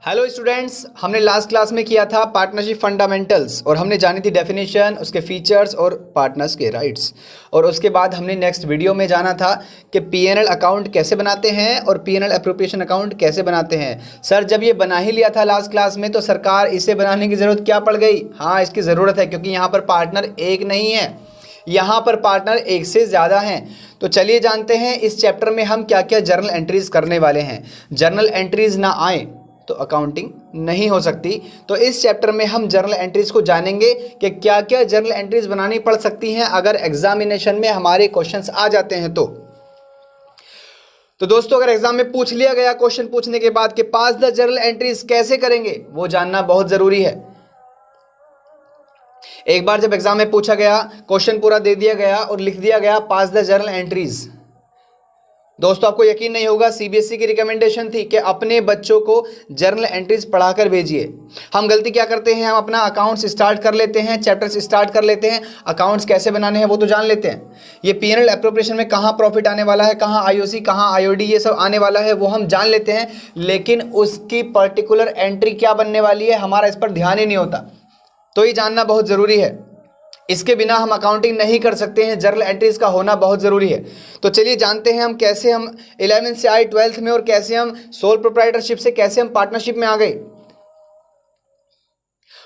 Hello students, हमने last class में किया था पार्टनरशिप फंडामेंटल्स और हमने जानी थी डेफिनेशन, उसके फीचर्स और पार्टनर्स के राइट्स। और उसके बाद हमने नेक्स्ट वीडियो में जाना था कि पीएनएल अकाउंट कैसे बनाते हैं और पीएनएल एप्रोप्रिएशन अकाउंट कैसे बनाते हैं। सर जब ये बना ही लिया था लास्ट क्लास में तो सरकार इसे बनाने की ज़रूरत क्या पड़ गई? हाँ, इसकी ज़रूरत है क्योंकि यहाँ पर पार्टनर एक नहीं है, यहाँ पर पार्टनर एक से ज़्यादा हैं। तो चलिए जानते हैं इस चैप्टर में हम क्या क्या जर्नल एंट्रीज करने वाले हैं। जर्नल एंट्रीज ना आए तो अकाउंटिंग नहीं हो सकती। तो इस चैप्टर में हम जर्नल एंट्रीज को जानेंगे कि क्या क्या जर्नल एंट्रीज बनानी पड़ सकती हैं अगर एग्जामिनेशन में हमारे क्वेश्चंस आ जाते हैं तो दोस्तों अगर एग्जाम में पूछ लिया गया क्वेश्चन पूछने के बाद कि पास द जर्नल एंट्रीज कैसे करेंगे, वो जानना बहुत जरूरी है। एक बार जब एग्जाम में पूछा गया, क्वेश्चन पूरा दे दिया गया और लिख दिया गया पास द जर्नल एंट्रीज, दोस्तों आपको यकीन नहीं होगा, सीबीएसई की रिकमेंडेशन थी कि अपने बच्चों को जर्नल एंट्रीज पढ़ाकर भेजिए। हम गलती क्या करते हैं, हम अपना अकाउंट्स स्टार्ट कर लेते हैं, चैप्टर्स स्टार्ट कर लेते हैं, अकाउंट्स कैसे बनाने हैं वो तो जान लेते हैं। ये पीएनएल एप्रोप्रिएशन में कहाँ प्रॉफिट आने वाला है, कहाँ आईओसी, कहाँ आईओडी, ये सब आने वाला है वो हम जान लेते हैं, लेकिन उसकी पर्टिकुलर एंट्री क्या बनने वाली है हमारा इस पर ध्यान ही नहीं होता। तो ये जानना बहुत ज़रूरी है, इसके बिना हम अकाउंटिंग नहीं कर सकते हैं। जर्नल एंट्रीज का होना बहुत ज़रूरी है। तो चलिए जानते हैं हम कैसे हम 11th से आए 12th में और कैसे हम सोल प्रोप्राइटरशिप से कैसे हम पार्टनरशिप में आ गए।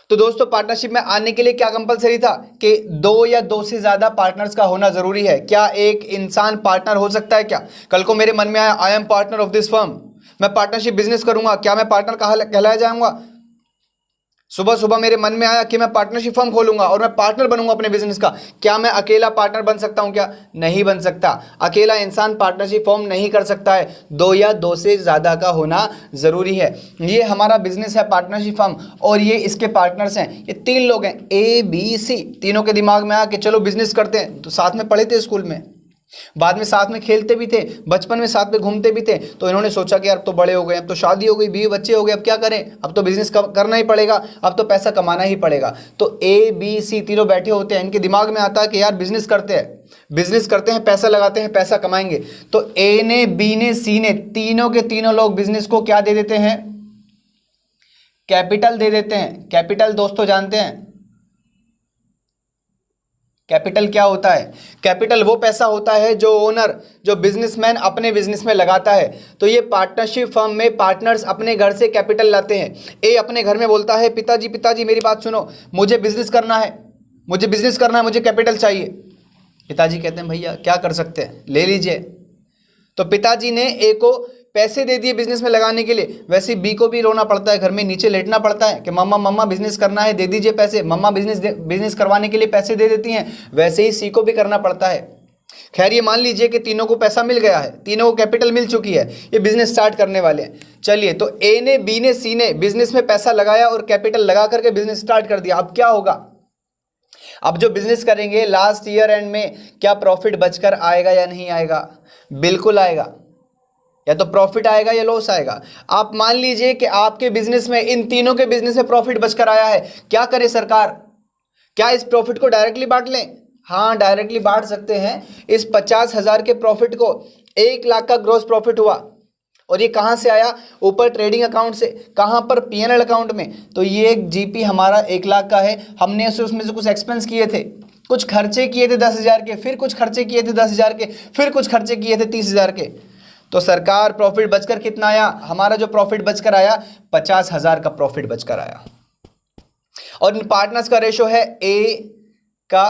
तो दोस्तों पार्टनरशिप में आने के लिए क्या कंपलसरी था कि 2 या 2 से ज़्यादा पार्टनर्स का होना ज़रूरी है। क्या एक इंसान पार्टनर हो सकता है? क्या कल को मेरे मन में आया I am partner of this firm, मैं पार्टनरशिप बिजनेस करूंगा, क्या मैं पार्टनर कहलाया जाऊंगा? सुबह सुबह मेरे मन में आया कि मैं पार्टनरशिप फर्म खोलूंगा और मैं पार्टनर बनूंगा अपने बिजनेस का, क्या मैं अकेला पार्टनर बन सकता हूं? क्या नहीं बन सकता। अकेला इंसान पार्टनरशिप फॉर्म नहीं कर सकता है, 2 या 2 से ज़्यादा का होना ज़रूरी है। ये हमारा बिजनेस है पार्टनरशिप फर्म और ये इसके पार्टनर्स हैं, ये 3 लोग हैं ABC। तीनों के दिमाग में आया कि चलो बिजनेस करते हैं, तो साथ में पढ़े थे स्कूल में, बाद में साथ में खेलते भी थे, बचपन में साथ में घूमते भी थे। तो इन्होंने सोचा कि यार अब तो बड़े हो गए, अब तो शादी हो गई, बीवी बच्चे हो गए, अब क्या करें, अब तो बिजनेस करना ही पड़ेगा, अब तो पैसा कमाना ही पड़ेगा। तो ABC तीनों बैठे होते हैं, इनके दिमाग में आता है कि यार बिजनेस करते हैं, पैसा लगाते हैं, पैसा कमाएंगे। तो A ने, B ने, C ने, तीनों के तीनों लोग बिजनेस को क्या दे देते हैं? कैपिटल दे देते हैं। कैपिटल दोस्तों जानते हैं कैपिटल क्या होता है? कैपिटल वो पैसा होता है जो ओनर, जो बिजनेसमैन अपने बिजनेस में लगाता है। तो ये पार्टनरशिप फर्म में पार्टनर्स अपने घर से कैपिटल लाते हैं। ए अपने घर में बोलता है पिताजी मेरी बात सुनो, मुझे बिजनेस करना है, मुझे कैपिटल चाहिए। पिताजी कहते हैं भैया क्या कर सकते हैं, ले लीजिए। तो पिताजी ने ए को पैसे दे दिए बिजनेस में लगाने के लिए। वैसे बी को भी रोना पड़ता है, घर में नीचे लेटना पड़ता है कि मम्मा बिजनेस करना है, दे दीजिए पैसे। मम्मा बिजनेस करवाने के लिए पैसे दे देती हैं। वैसे ही सी को भी करना पड़ता है। खैर ये मान लीजिए कि तीनों को पैसा मिल गया है, तीनों को कैपिटल मिल चुकी है, ये बिजनेस स्टार्ट करने वाले हैं। चलिए, तो ए ने, बी ने, सी ने बिजनेस में पैसा लगाया और कैपिटल लगा करके बिजनेस स्टार्ट कर दिया। अब क्या होगा? अब जो बिजनेस करेंगे लास्ट ईयर एंड में क्या प्रॉफिट बचकर आएगा या नहीं आएगा? बिल्कुल आएगा। या तो प्रॉफिट आएगा या लॉस आएगा। आप मान लीजिए कि आपके बिजनेस में, इन तीनों के बिजनेस में प्रॉफिट बचकर आया है, क्या करे सरकार? क्या इस प्रॉफिट को डायरेक्टली बांट लें? हाँ, डायरेक्टली बांट सकते हैं। इस 50,000 के प्रॉफिट को 1 लाख का ग्रॉस प्रॉफिट हुआ और ये कहाँ से आया? ऊपर ट्रेडिंग अकाउंट से। कहाँ पर? पीएनएल अकाउंट में। तो ये एक जीपी हमारा 1 लाख का है, हमने उसमें से कुछ एक्सपेंस किए थे, कुछ खर्चे किए थे 10,000 के, फिर कुछ खर्चे किए थे 10,000 के, फिर कुछ खर्चे किए थे 30,000 के। तो सरकार प्रॉफिट बचकर कितना आया? हमारा जो प्रॉफिट बचकर आया 50,000 का प्रॉफिट बचकर आया। और इन पार्टनर्स का रेशो है A का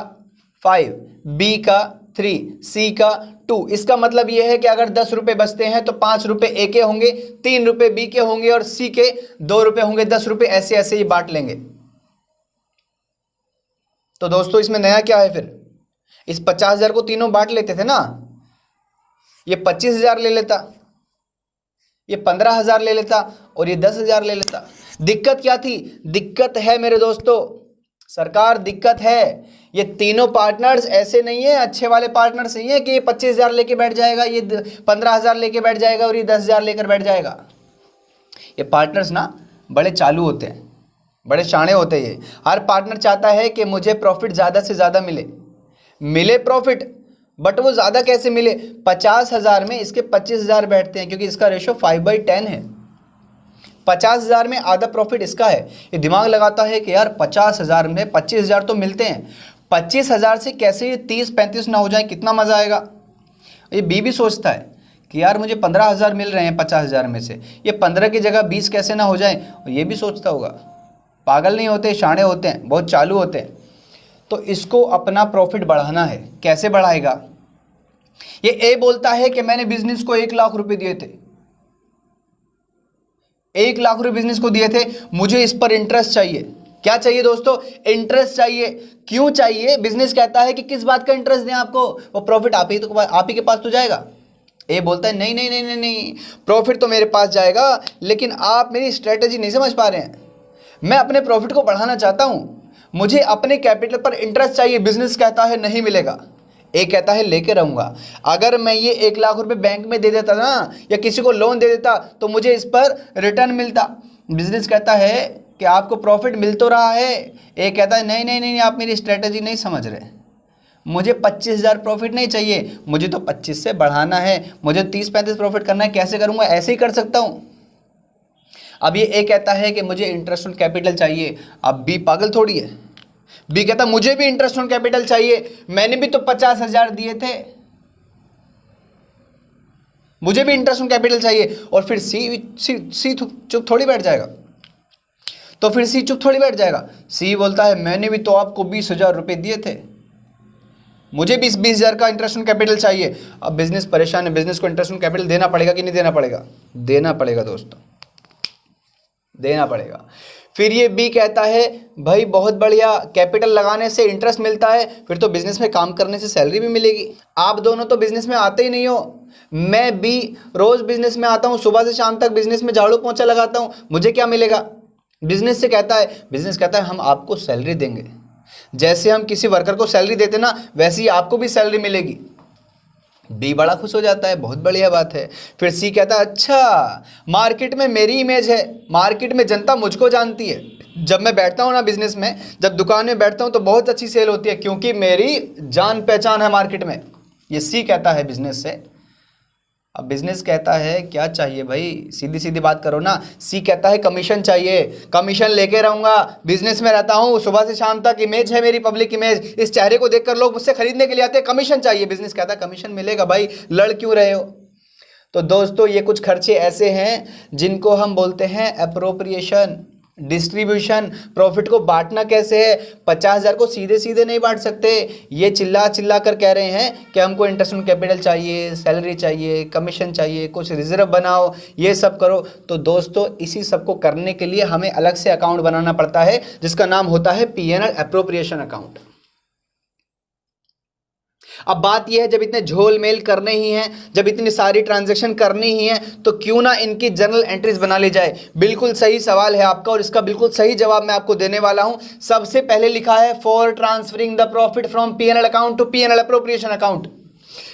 5, B का 3, C का 2। इसका मतलब यह है कि अगर 10 रुपए बचते हैं तो 5 रुपए A के होंगे, 3 रुपए B के होंगे और C के 2 रुपए होंगे। 10 रुपए ऐसे ऐसे ही बांट लेंगे। तो दोस्तों इसमें नया क्या है फिर? इस 50,000 को तीनों बांट लेते थे ना, ये 25,000 ले लेता, ये 15,000 ले लेता और ये 10,000 ले लेता। दिक्कत क्या थी? दिक्कत है मेरे दोस्तों, सरकार दिक्कत है। ये तीनों पार्टनर्स ऐसे नहीं है, अच्छे वाले पार्टनर्स नहीं है कि ये 25,000 लेके बैठ जाएगा, ये 15,000 लेके बैठ जाएगा और ये 10,000 लेकर बैठ जाएगा। ये पार्टनर्स ना बड़े चालू होते हैं, बड़े शाणे होते हैं। ये हर पार्टनर चाहता है कि मुझे प्रॉफिट ज़्यादा से ज़्यादा मिले प्रॉफिट, बट वो ज़्यादा कैसे मिले? 50,000 में इसके 25,000 बैठते हैं क्योंकि इसका रेशो 5/10 है। 50,000 में आधा प्रॉफिट इसका है। ये दिमाग लगाता है कि यार 50,000 में 25,000 तो मिलते हैं, 25,000 से कैसे ये 30-35 ना हो जाए, कितना मज़ा आएगा। ये बी भी सोचता है कि यार मुझे 15,000 मिल रहे हैं 50,000 में से, ये 15 की जगह 20 कैसे ना हो जाए, ये भी सोचता होगा। पागल नहीं होते, शाणे होते हैं, बहुत चालू होते हैं। तो इसको अपना प्रॉफिट बढ़ाना है, कैसे बढ़ाएगा। ये ए बोलता है कि मैंने बिजनेस को 1 लाख रुपए दिए थे, 1 लाख रुपए बिजनेस को दिए थे, मुझे इस पर इंटरेस्ट चाहिए। क्या चाहिए दोस्तों, इंटरेस्ट चाहिए। क्यों चाहिए, बिजनेस कहता है कि किस बात का इंटरेस्ट दें आपको, वो प्रॉफिट आप ही के पास तो जाएगा। ए बोलता है नहीं नहीं नहीं नहीं नहीं, प्रॉफिट तो मेरे पास जाएगा, लेकिन आप मेरी स्ट्रेटेजी नहीं समझ पा रहे हैं। मैं अपने प्रॉफिट को बढ़ाना चाहता हूं, मुझे अपने कैपिटल पर इंटरेस्ट चाहिए। बिजनेस कहता है नहीं मिलेगा, ए कहता है लेके रहूंगा। अगर मैं ये 1 लाख रुपए बैंक में दे देता ना, या किसी को लोन दे देता, तो मुझे इस पर रिटर्न मिलता। बिजनेस कहता है कि आपको प्रॉफिट मिल तो रहा है, ए कहता है नहीं नहीं नहीं, आप मेरी स्ट्रेटेजी नहीं समझ रहे, मुझे 25,000 प्रॉफिट नहीं चाहिए, मुझे तो 25 से बढ़ाना है, मुझे 30-35 प्रॉफिट करना है। कैसे करूंगा, ऐसे ही कर सकता हूं। अब ये ए कहता है कि मुझे इंटरेस्ट ऑन कैपिटल चाहिए। अब बी पागल थोड़ी है, बी कहता मुझे भी इंटरेस्ट ऑन कैपिटल चाहिए, मैंने भी तो 50,000 दिए थे, मुझे भी इंटरेस्ट ऑन कैपिटल चाहिए। और फिर सी चुप थोड़ी बैठ जाएगा, तो फिर सी चुप थोड़ी बैठ जाएगा। सी बोलता है मैंने भी तो आपको 20,000 रुपए दिए थे, मुझे भी 20,000 का इंटरेस्ट ऑन कैपिटल चाहिए। अब बिजनेस परेशान है, बिजनेस को इंटरेस्ट ऑन कैपिटल देना पड़ेगा कि नहीं देना पड़ेगा, देना पड़ेगा दोस्तों, देना पड़ेगा। फिर ये बी कहता है भाई बहुत बढ़िया, कैपिटल लगाने से इंटरेस्ट मिलता है, फिर तो बिजनेस में काम करने से सैलरी भी मिलेगी। आप दोनों तो बिजनेस में आते ही नहीं हो, मैं बी रोज बिजनेस में आता हूँ, सुबह से शाम तक बिजनेस में झाड़ू पोंछा लगाता हूँ, मुझे क्या मिलेगा। बिजनेस कहता है हम आपको सैलरी देंगे, जैसे हम किसी वर्कर को सैलरी देते ना, वैसे ही आपको भी सैलरी मिलेगी। बी बड़ा खुश हो जाता है, बहुत बढ़िया बात है। फिर सी कहता है अच्छा, मार्केट में मेरी इमेज है, मार्केट में जनता मुझको जानती है, जब मैं बैठता हूँ ना बिजनेस में, जब दुकान में बैठता हूँ तो बहुत अच्छी सेल होती है, क्योंकि मेरी जान पहचान है मार्केट में। ये सी कहता है बिजनेस से। अब बिजनेस कहता है क्या चाहिए भाई, सीधी सीधी बात करो ना। सी कहता है कमीशन चाहिए, कमीशन लेके रहूंगा, बिजनेस में रहता हूँ, सुबह से शाम तक इमेज है मेरी, पब्लिक इमेज, इस चेहरे को देखकर लोग मुझसे खरीदने के लिए आते हैं, कमीशन चाहिए। बिजनेस कहता है कमीशन मिलेगा भाई, लड़ क्यों रहे हो। तो दोस्तों ये कुछ खर्चे ऐसे हैं जिनको हम बोलते हैं एप्रोप्रिएशन, डिस्ट्रीब्यूशन। प्रॉफिट को बांटना कैसे है, 50,000 को सीधे सीधे नहीं बांट सकते। ये चिल्ला चिल्ला कर कह रहे हैं कि हमको इंटरेस्ट ऑन कैपिटल चाहिए, सैलरी चाहिए, कमीशन चाहिए, कुछ रिजर्व बनाओ, ये सब करो। तो दोस्तों इसी सब को करने के लिए हमें अलग से अकाउंट बनाना पड़ता है, जिसका नाम होता है P&L एप्रोप्रिएशन अकाउंट। अब बात यह है, जब इतने झोल मेल करने ही हैं, जब इतनी सारी ट्रांजैक्शन करनी ही है, तो क्यों ना इनकी जर्नल एंट्रीज बना ली जाए। बिल्कुल सही सवाल है आपका, और इसका बिल्कुल सही जवाब मैं आपको देने वाला हूं। सबसे पहले लिखा है for transferring the profit from P&L account to P&L appropriation account.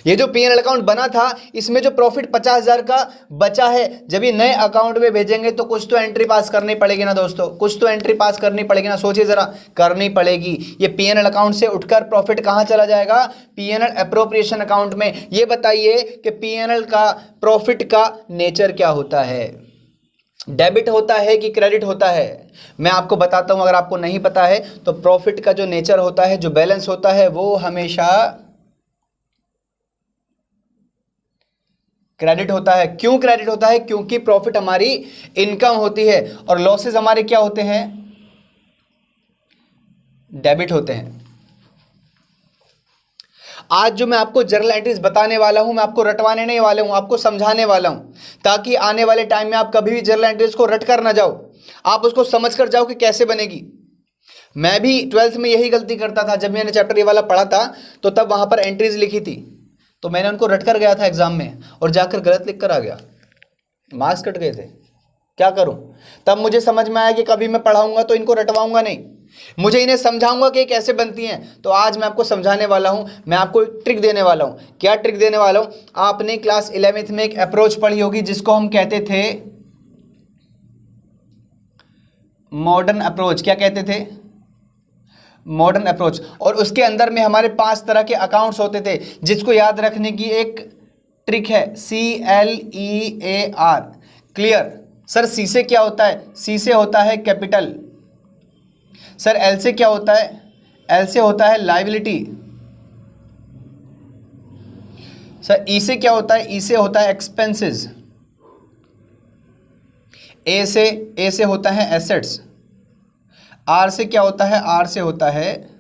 ये जो P&L अकाउंट बना था, इसमें जो प्रॉफिट 50,000 का बचा है, जब ये नए अकाउंट में भेजेंगे तो कुछ तो एंट्री पास करनी पड़ेगी ना दोस्तों, कुछ तो एंट्री पास करनी पड़ेगी ना। सोचिए जरा, करनी पड़ेगी। ये P&L अकाउंट से उठकर प्रॉफिट कहां चला जाएगा, P&L एप्रोप्रिएशन अकाउंट में। ये बताइए कि P&L का प्रॉफिट का नेचर क्या होता है, डेबिट होता है कि क्रेडिट होता है। मैं आपको बताता हूं, अगर आपको नहीं पता है तो प्रॉफिट का जो नेचर होता है, जो बैलेंस होता है, वो हमेशा क्रेडिट होता है। क्यों क्रेडिट होता है, क्योंकि प्रॉफिट हमारी इनकम होती है और लॉसेस हमारे क्या होते हैं, डेबिट होते हैं। आज जो मैं आपको जर्नल एंट्रीज बताने वाला हूं, मैं आपको रटवाने नहीं वाला हूं, आपको समझाने वाला हूं, ताकि आने वाले टाइम में आप कभी भी जर्नल एंट्रीज को रट कर ना जाओ, आप उसको समझ कर जाओ कि कैसे बनेगी। मैं भी 12th में यही गलती करता था। जब मैंने चैप्टर ये वाला पढ़ा था तो तब वहां पर एंट्रीज लिखी थी, तो मैंने उनको रट कर गया था एग्जाम में, और जाकर गलत लिख कर आ गया, मार्क्स कट गए थे। क्या करूं, तब मुझे समझ में आया कि कभी मैं पढ़ाऊंगा तो इनको रटवाऊंगा नहीं, मुझे इन्हें समझाऊंगा कि कैसे बनती हैं। तो आज मैं आपको समझाने वाला हूं, मैं आपको एक ट्रिक देने वाला हूं। क्या ट्रिक देने वाला हूं, आपने क्लास 11th में एक अप्रोच पढ़ी होगी जिसको हम कहते थे मॉडर्न अप्रोच। क्या कहते थे, मॉडर्न अप्रोच। और उसके अंदर में हमारे 5 तरह के अकाउंट्स होते थे, जिसको याद रखने की एक ट्रिक है, CLEAR, क्लियर, सर सी से क्या होता है? सी से होता है कैपिटल। सर एल से क्या होता है? एल से होता है लायबिलिटी। सर ई से क्या होता है? ई से होता है एक्सपेंसेस। ए से होता है एसेट्स। आर से क्या होता है? आर से होता है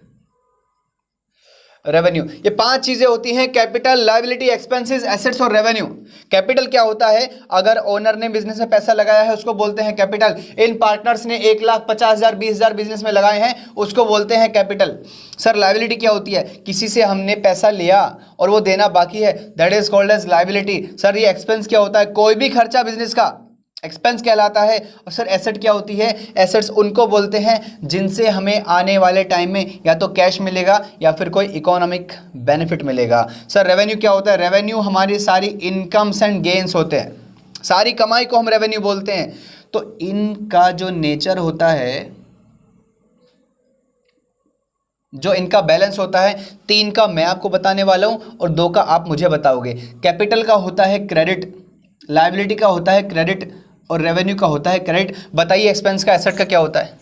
रेवेन्यू। ये 5 चीजें होती हैं, कैपिटल, लायबिलिटी, एक्सपेंसेस, एसेट्स और रेवेन्यू। कैपिटल क्या होता है? अगर ओनर ने बिजनेस में पैसा लगाया है उसको बोलते हैं कैपिटल। इन पार्टनर्स ने 1,50,000 20,000 बिजनेस में लगाए हैं उसको बोलते हैं कैपिटल। सर लायबिलिटी क्या होती है? किसी से हमने पैसा लिया और वो देना बाकी है, that is called as liability. Sir ये एक्सपेंस क्या होता है? कोई भी खर्चा बिजनेस का एक्सपेंस कहलाता है। और सर एसेट क्या होती है? एसेट्स उनको बोलते हैं जिनसे हमें आने वाले टाइम में या तो कैश मिलेगा या फिर कोई इकोनॉमिक बेनिफिट मिलेगा। सर रेवेन्यू क्या होता है? रेवेन्यू हमारी सारी इनकम्स एंड गेन्स होते हैं, सारी कमाई को हम रेवेन्यू बोलते हैं। तो इनका जो नेचर होता है, जो इनका बैलेंस होता है, 3 का मैं आपको बताने वाला हूं और 2 का आप मुझे बताओगे। कैपिटल का होता है क्रेडिट, लायबिलिटी का होता है क्रेडिट और रेवेन्यू का होता है क्रेडिट। बताइए एक्सपेंस का, एसेट का क्या होता है?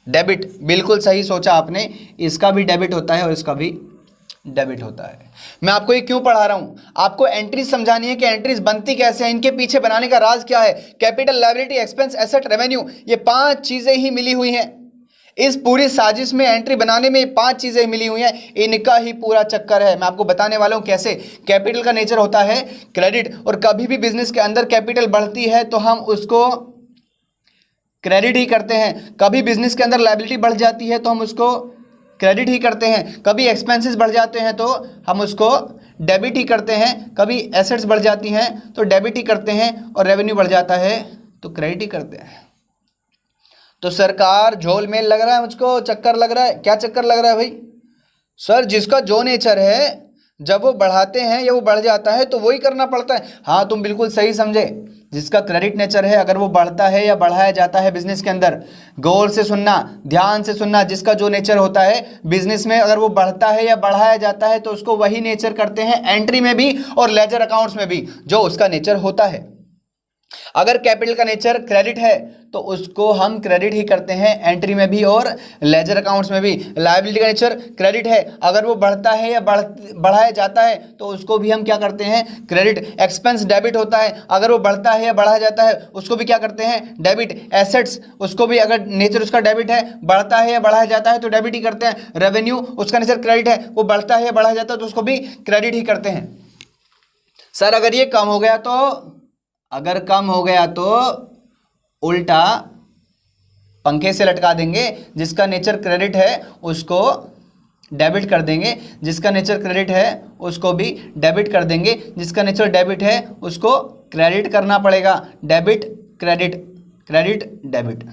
डेबिट। बिल्कुल सही सोचा आपने, इसका भी डेबिट होता है और इसका भी डेबिट होता है। मैं आपको ये क्यों पढ़ा रहा हूं? आपको एंट्रीज समझानी है कि एंट्रीज बनती कैसे हैं, इनके पीछे बनाने का राज क्या है। Capital, liability, expense, asset, revenue, ये 5 चीजें ही मिली हुई हैं। इस पूरी साजिश में, एंट्री बनाने में 5 चीजें मिली हुई हैं, इनका ही पूरा चक्कर है। मैं आपको बताने वाला हूं कैसे। कैपिटल का नेचर होता है क्रेडिट, और कभी भी बिजनेस के अंदर कैपिटल बढ़ती है तो हम उसको क्रेडिट ही करते हैं। कभी बिजनेस के अंदर लायबिलिटी बढ़ जाती है तो हम उसको क्रेडिट ही करते हैं। कभी एक्सपेंसेस बढ़ जाते हैं तो हम उसको डेबिट ही करते हैं। कभी एसेट्स बढ़ जाती हैं तो डेबिट ही करते हैं, और रेवेन्यू बढ़ जाता है तो क्रेडिट ही करते हैं। तो सरकार झोल मेल लग रहा है, मुझको चक्कर लग रहा है। क्या चक्कर लग रहा है भाई? सर जिसका जो नेचर है, जब वो बढ़ाते हैं या वो बढ़ जाता है तो वही करना पड़ता है। हाँ तुम बिल्कुल सही समझे। जिसका क्रेडिट नेचर है, अगर वो बढ़ता है या बढ़ाया जाता है बिजनेस के अंदर, गौर से सुनना, ध्यान से सुनना, जिसका जो नेचर होता है बिजनेस में, अगर वो बढ़ता है या बढ़ाया जाता है तो उसको वही नेचर करते हैं एंट्री में भी और लेजर अकाउंट्स में भी, जो उसका नेचर होता है। अगर कैपिटल का नेचर क्रेडिट है तो उसको हम क्रेडिट ही करते हैं एंट्री में भी और लेजर अकाउंट्स में भी। लायबिलिटी का नेचर क्रेडिट है, अगर वो बढ़ता है या बढ़ाया जाता है तो उसको भी हम क्या करते हैं? क्रेडिट। एक्सपेंस डेबिट होता है, अगर वो बढ़ता है या बढ़ाया जाता है उसको भी क्या करते हैं? डेबिट। एसेट्स, उसको भी अगर नेचर उसका डेबिट है, बढ़ता है या बढ़ाया जाता है तो डेबिट ही करते हैं। रेवेन्यू, उसका नेचर क्रेडिट है, वो बढ़ता है या बढ़ाया जाता है तो उसको भी क्रेडिट ही करते हैं। सर अगर ये कम हो गया तो उल्टा पंखे से लटका देंगे। जिसका नेचर क्रेडिट है उसको डेबिट कर देंगे, जिसका नेचर क्रेडिट है उसको भी डेबिट कर देंगे, जिसका नेचर डेबिट है उसको क्रेडिट करना पड़ेगा। Debit credit, credit debit.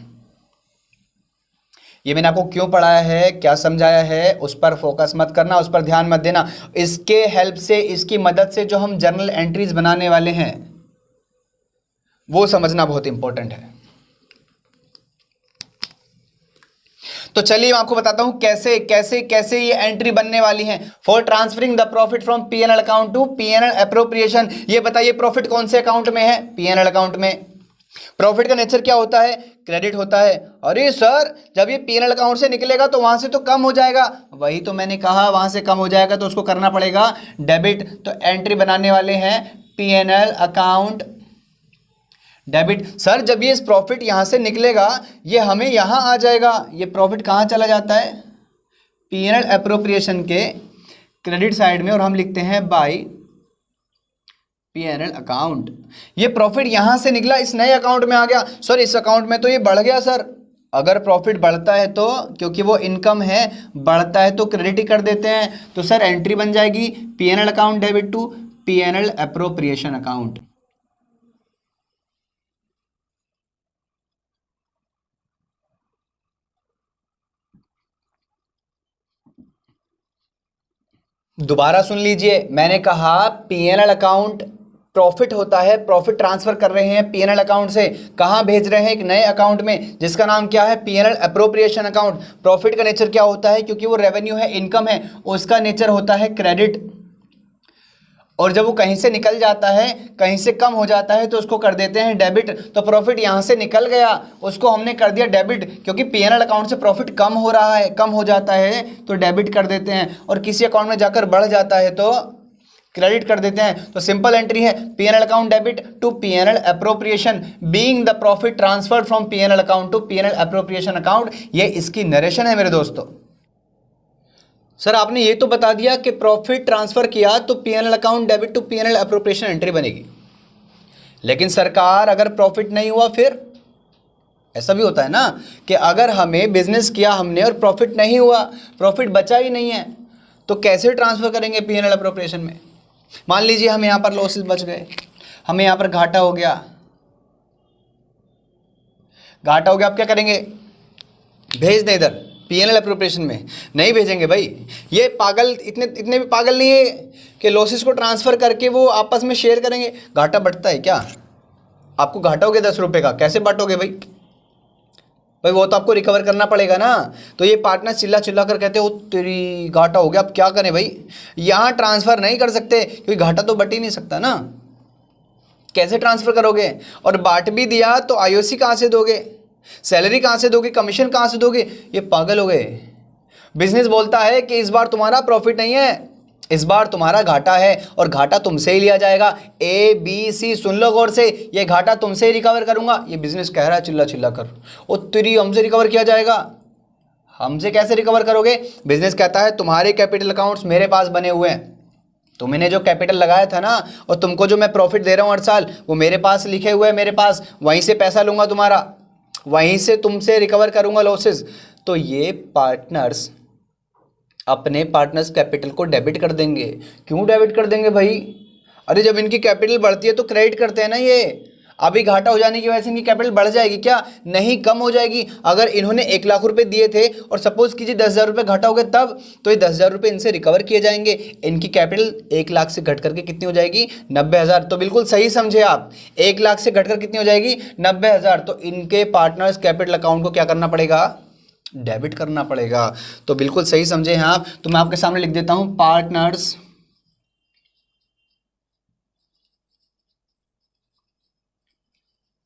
ये मैंने आपको क्यों पढ़ाया है, क्या समझाया है, उस पर फोकस मत करना, उस पर ध्यान मत देना। इसके हेल्प से, इसकी मदद से जो हम जर्नल एंट्रीज बनाने वाले हैं वो समझना बहुत इंपॉर्टेंट है। तो चलिए मैं आपको बताता हूं कैसे कैसे कैसे ये एंट्री बनने वाली है। For transferring the profit from PNL account to PNL appropriation. ये बताइए प्रॉफिट कौन से अकाउंट में है? पीएनएल अकाउंट में। प्रॉफिट का नेचर क्या होता है? क्रेडिट होता है। अरे सर जब ये पीएनएल अकाउंट से निकलेगा तो वहां से तो कम हो जाएगा। वही तो मैंने कहा, वहां से कम हो जाएगा तो उसको करना पड़ेगा डेबिट। तो एंट्री बनाने वाले हैं पीएनएल अकाउंट डेबिट। सर जब ये प्रॉफिट यहां से निकलेगा ये हमें यहां आ जाएगा। ये प्रॉफिट कहां चला जाता है? पीएनएल अप्रोप्रिएशन के क्रेडिट साइड में, और हम लिखते हैं बाय पीएनएल अकाउंट। ये प्रॉफिट यहां से निकला, इस नए अकाउंट में आ गया। सर इस अकाउंट में तो ये बढ़ गया। सर अगर प्रॉफिट बढ़ता है तो, क्योंकि वो इनकम है, बढ़ता है तो क्रेडिट ही कर देते हैं। तो सर एंट्री बन जाएगी PNL account debit to PNL appropriation account. दोबारा सुन लीजिए, मैंने कहा पीएनएल अकाउंट प्रॉफिट होता है, प्रॉफिट ट्रांसफर कर रहे हैं पीएनएल अकाउंट से, कहां भेज रहे हैं? एक नए अकाउंट में जिसका नाम क्या है? PNL appropriation account. प्रॉफिट का नेचर क्या होता है? क्योंकि वो रेवेन्यू है, इनकम है, उसका नेचर होता है क्रेडिट। और जब वो कहीं से निकल जाता है, कहीं से कम हो जाता है, तो उसको कर देते हैं डेबिट। तो प्रॉफिट यहाँ से निकल गया, उसको हमने कर दिया डेबिट, क्योंकि पीएनएल अकाउंट से प्रॉफिट कम हो रहा है, कम हो जाता है तो डेबिट कर देते हैं। और किसी अकाउंट में जाकर बढ़ जाता है तो क्रेडिट कर देते हैं। तो सिंपल एंट्री है PNL account debit to PNL appropriation being the profit transferred from PNL account to PNL appropriation account. ये इसकी नरेशन है मेरे दोस्तों। सर आपने ये तो बता दिया कि प्रॉफिट ट्रांसफर किया तो PNL account debit to PNL appropriation entry बनेगी, लेकिन सरकार अगर प्रॉफिट नहीं हुआ फिर? ऐसा भी होता है ना कि अगर हमें बिजनेस किया हमने और प्रॉफिट नहीं हुआ, प्रॉफिट बचा ही नहीं है, तो कैसे ट्रांसफर करेंगे पीएनएल अप्रोप्रिएशन में? मान लीजिए हम यहाँ पर लॉसेस बच गए, हमें यहाँ पर घाटा हो गया, घाटा हो गया, आप क्या करेंगे? भेज दें इधर पीएनएल अप्रोप्रिएशन में? नहीं भेजेंगे भाई। ये पागल इतने भी पागल नहीं है कि लॉसेस को ट्रांसफर करके वो आपस में शेयर करेंगे। घाटा बढ़ता है क्या? आपको घाटा हो गया 10 रुपये का, कैसे बांटोगे भाई? भाई वो तो आपको रिकवर करना पड़ेगा ना। तो ये पार्टनर चिल्ला चिल्ला कर कहते हो तेरी घाटा हो गया, अब क्या करें भाई? यहाँ ट्रांसफ़र नहीं कर सकते क्योंकि घाटा तो बट ही नहीं सकता ना। कैसे ट्रांसफ़र करोगे? और बांट भी दिया तो आईओसी कहाँ से दोगे? सैलरी कहाँ से दोगे? कमीशन कहाँ से दोगे? ये पागल हो गए। बिजनेस बोलता है कि इस बार तुम्हारा प्रॉफिट नहीं है, इस बार तुम्हारा घाटा है और घाटा तुमसे ही लिया जाएगा। ABC सुन लो गौर से, ये घाटा तुमसे ही रिकवर करूंगा। ये बिजनेस कह रहा है चिल्ला चिल्ला कर, ओ तेरी हमसे रिकवर किया जाएगा। हमसे कैसे रिकवर करोगे? बिजनेस कहता है तुम्हारे कैपिटल अकाउंट्स मेरे पास बने हुए हैं, तुमने जो कैपिटल लगाया था ना और तुमको जो मैं प्रॉफिट दे रहा हूँ हर साल, वो मेरे पास लिखे हुए हैं, मेरे पास, वहीं से पैसा लूँगा तुम्हारा, वहीं से तुमसे रिकवर करूँगा लॉसेस। तो ये पार्टनर्स अपने पार्टनर्स कैपिटल को डेबिट कर देंगे। क्यों डेबिट कर देंगे भाई? अरे जब इनकी कैपिटल बढ़ती है तो क्रेडिट करते हैं ना ये। अभी घाटा हो जाने की वजह से इनकी कैपिटल बढ़ जाएगी क्या? नहीं, कम हो जाएगी। अगर इन्होंने 1 लाख रुपए दिए थे और सपोज कीजिए 10,000 रुपये घाटा हो गया तब, तो ये 10,000 रुपये इनसे रिकवर किए जाएंगे। इनकी कैपिटल 1 लाख से घट करके कितनी हो जाएगी? 90,000। तो बिल्कुल सही समझे आप, 1 लाख से घटकर कितनी हो जाएगी? 90,000। तो इनके पार्टनर्स कैपिटल अकाउंट को क्या करना पड़ेगा? डेबिट करना पड़ेगा। तो बिल्कुल सही समझे हैं आप। तो मैं आपके सामने लिख देता हूं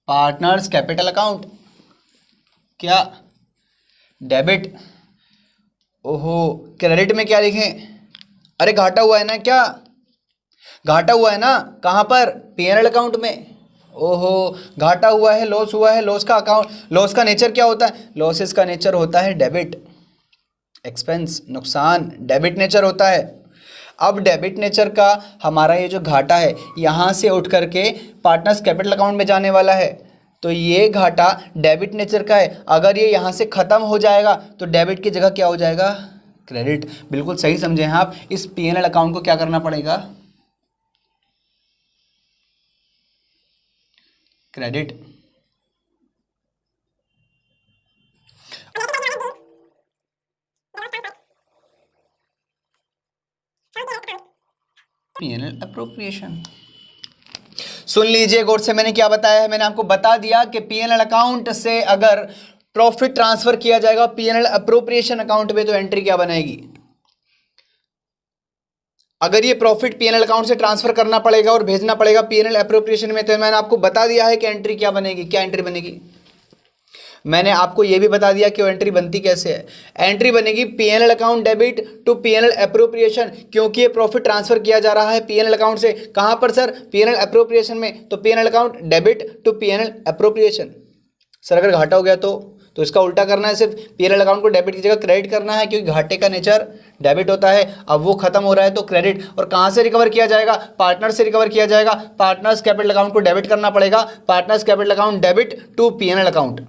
पार्टनर्स कैपिटल अकाउंट क्या डेबिट। ओहो, क्रेडिट में क्या लिखें? अरे घाटा हुआ है ना, क्या घाटा हुआ है ना? कहां पर? पीएनएल अकाउंट में। ओहो, घाटा हुआ है, लॉस हुआ है। लॉस का अकाउंट, लॉस का नेचर क्या होता है? लॉसेस का नेचर होता है डेबिट, एक्सपेंस, नुकसान, डेबिट नेचर होता है। अब डेबिट नेचर का हमारा ये जो घाटा है यहाँ से उठ करके पार्टनर्स कैपिटल अकाउंट में जाने वाला है, तो ये घाटा डेबिट नेचर का है। अगर ये यहाँ से ख़त्म हो जाएगा तो डेबिट की जगह क्या हो जाएगा? क्रेडिट। बिल्कुल सही समझे हैं आप। इस पीएनएल अकाउंट को क्या करना पड़ेगा? क्रेडिट। PNL appropriation. सुन लीजिए गौर से, मैंने क्या बताया है? मैंने आपको बता दिया कि पीएनएल अकाउंट से अगर प्रॉफिट ट्रांसफर किया जाएगा पीएनएल अप्रोप्रिएशन अकाउंट में, तो एंट्री क्या बनेगी? अगर ये प्रॉफिट पीएनएल अकाउंट से ट्रांसफर करना पड़ेगा और भेजना पड़ेगा पीएनएल अप्रोप्रिएशन में, तो मैंने आपको बता दिया है कि एंट्री क्या बनेगी। क्या एंट्री बनेगी? मैंने आपको यह भी बता दिया कि वो एंट्री बनती कैसे है। एंट्री बनेगी PNL account debit to PNL appropriation, क्योंकि ये प्रॉफिट ट्रांसफर किया जा रहा है पीएनएल अकाउंट से। कहां पर सर? पीएनएल अप्रोप्रिएशन में। तो PNL account debit to PNL appropriation. Sir अगर घाटा हो गया तो इसका उल्टा करना है, सिर्फ पीएनएल अकाउंट को डेबिट की जगह क्रेडिट करना है, क्योंकि घाटे का नेचर डेबिट होता है। अब वो खत्म हो रहा है तो क्रेडिट। और कहां से रिकवर किया जाएगा? पार्टनर से रिकवर किया जाएगा। पार्टनर्स कैपिटल अकाउंट को डेबिट करना पड़ेगा। Partners capital account debit to PNL account.